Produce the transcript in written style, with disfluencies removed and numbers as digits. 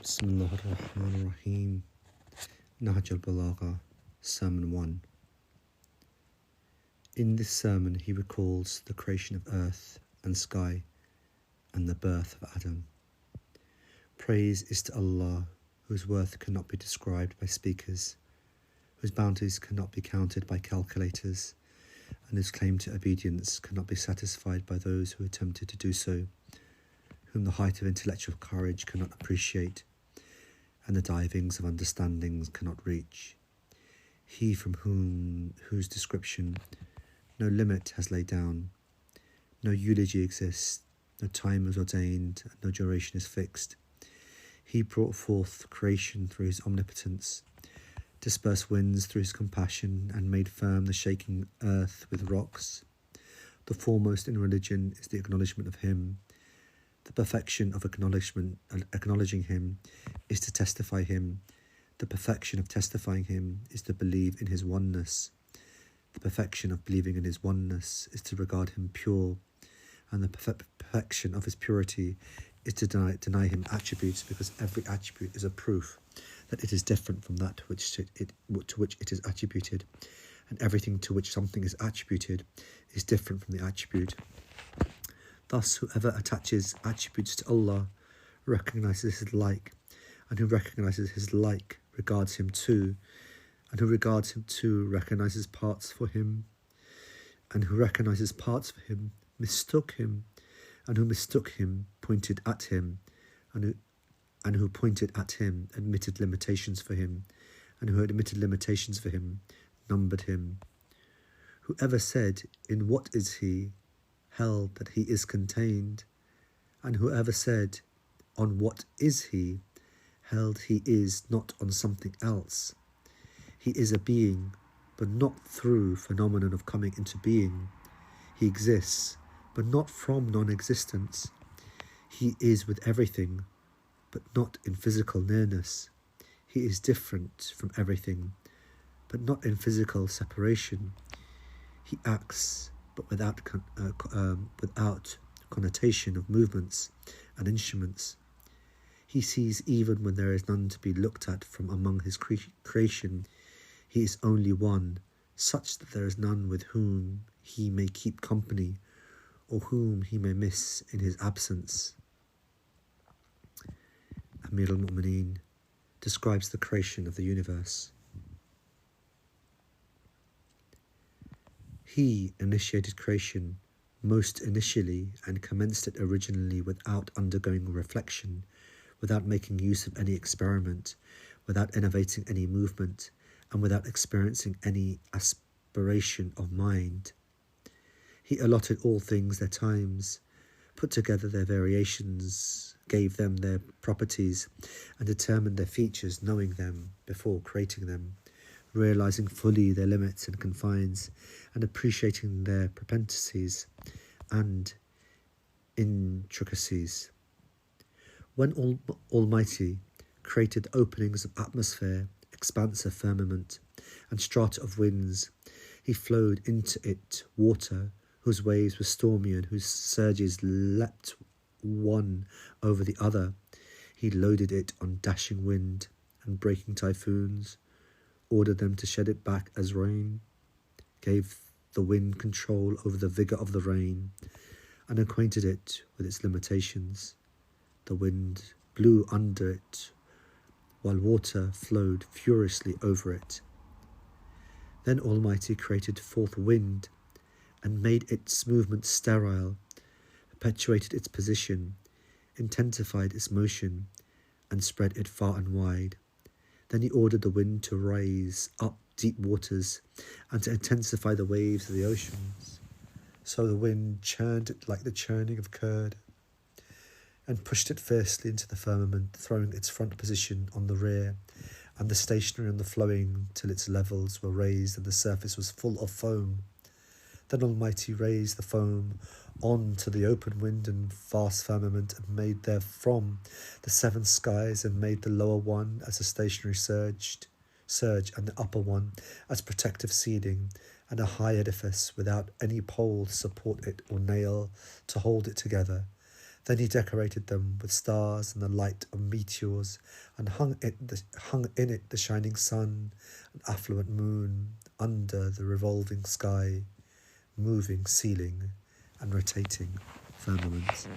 Bismillah ar-Rahman ar-Rahim. Nahj al-Balagha, Sermon 1. In this sermon he recalls the creation of earth and sky and the birth of Adam. Praise is to Allah, whose worth cannot be described by speakers, whose bounties cannot be counted by calculators, and whose claim to obedience cannot be satisfied by those who attempted to do so, whom the height of intellectual courage cannot appreciate, and the divings of understandings cannot reach. He from whose description no limit has laid down, no eulogy exists, no time is ordained, and no duration is fixed. He brought forth creation through his omnipotence, dispersed winds through his compassion, and made firm the shaking earth with rocks. The foremost in religion is the acknowledgement of him. The perfection of acknowledging him is to testify him. The perfection of testifying him is to believe in his oneness. The perfection of believing in his oneness is to regard him pure. And the perfection of his purity is to deny him attributes, because every attribute is a proof that it is different from that to which it is attributed. And everything to which something is attributed is different from the attribute. Thus, whoever attaches attributes to Allah recognizes his like, and who recognizes his like regards him too, and who regards him too recognizes parts for him, and who recognizes parts for him mistook him, and who mistook him pointed at him, and who pointed at him admitted limitations for him, and who admitted limitations for him numbered him. Whoever said, "In what is he?" held that he is contained, and whoever said, "On what is he?" held he is not on something else. He is a being, but not through phenomenon of coming into being. He exists, but not from non-existence. He is with everything, but not in physical nearness. He is different from everything, but not in physical separation. He acts, but without connotation of movements and instruments. He sees even when there is none to be looked at from among his creation. He is only one, such that there is none with whom he may keep company, or whom he may miss in his absence. Amir al-Mu'mineen describes the creation of the universe. He initiated creation most initially and commenced it originally without undergoing reflection, without making use of any experiment, without innovating any movement, and without experiencing any aspiration of mind. He allotted all things their times, put together their variations, gave them their properties, and determined their features, knowing them before creating them, realizing fully their limits and confines, and appreciating their propensities and intricacies. When Almighty created openings of atmosphere, expanse of firmament, and strata of winds, he flowed into it water, whose waves were stormy and whose surges leapt one over the other. He loaded it on dashing wind and breaking typhoons, ordered them to shed it back as rain, gave the wind control over the vigour of the rain, and acquainted it with its limitations. The wind blew under it, while water flowed furiously over it. Then Almighty created forth wind, and made its movement sterile, perpetuated its position, intensified its motion, and spread it far and wide. Then he ordered the wind to raise up deep waters and to intensify the waves of the oceans. So the wind churned it like the churning of curd, and pushed it fiercely into the firmament, throwing its front position on the rear, and the stationary on the flowing, till its levels were raised and the surface was full of foam. Then Almighty raised the foam on to the open wind and vast firmament, and made therefrom the seven skies, and made the lower one as a stationary surge, and the upper one as protective seeding, and a high edifice without any pole to support it or nail to hold it together. Then he decorated them with stars and the light of meteors, and hung in it the shining sun and affluent moon under the revolving sky, moving ceiling and rotating firmament.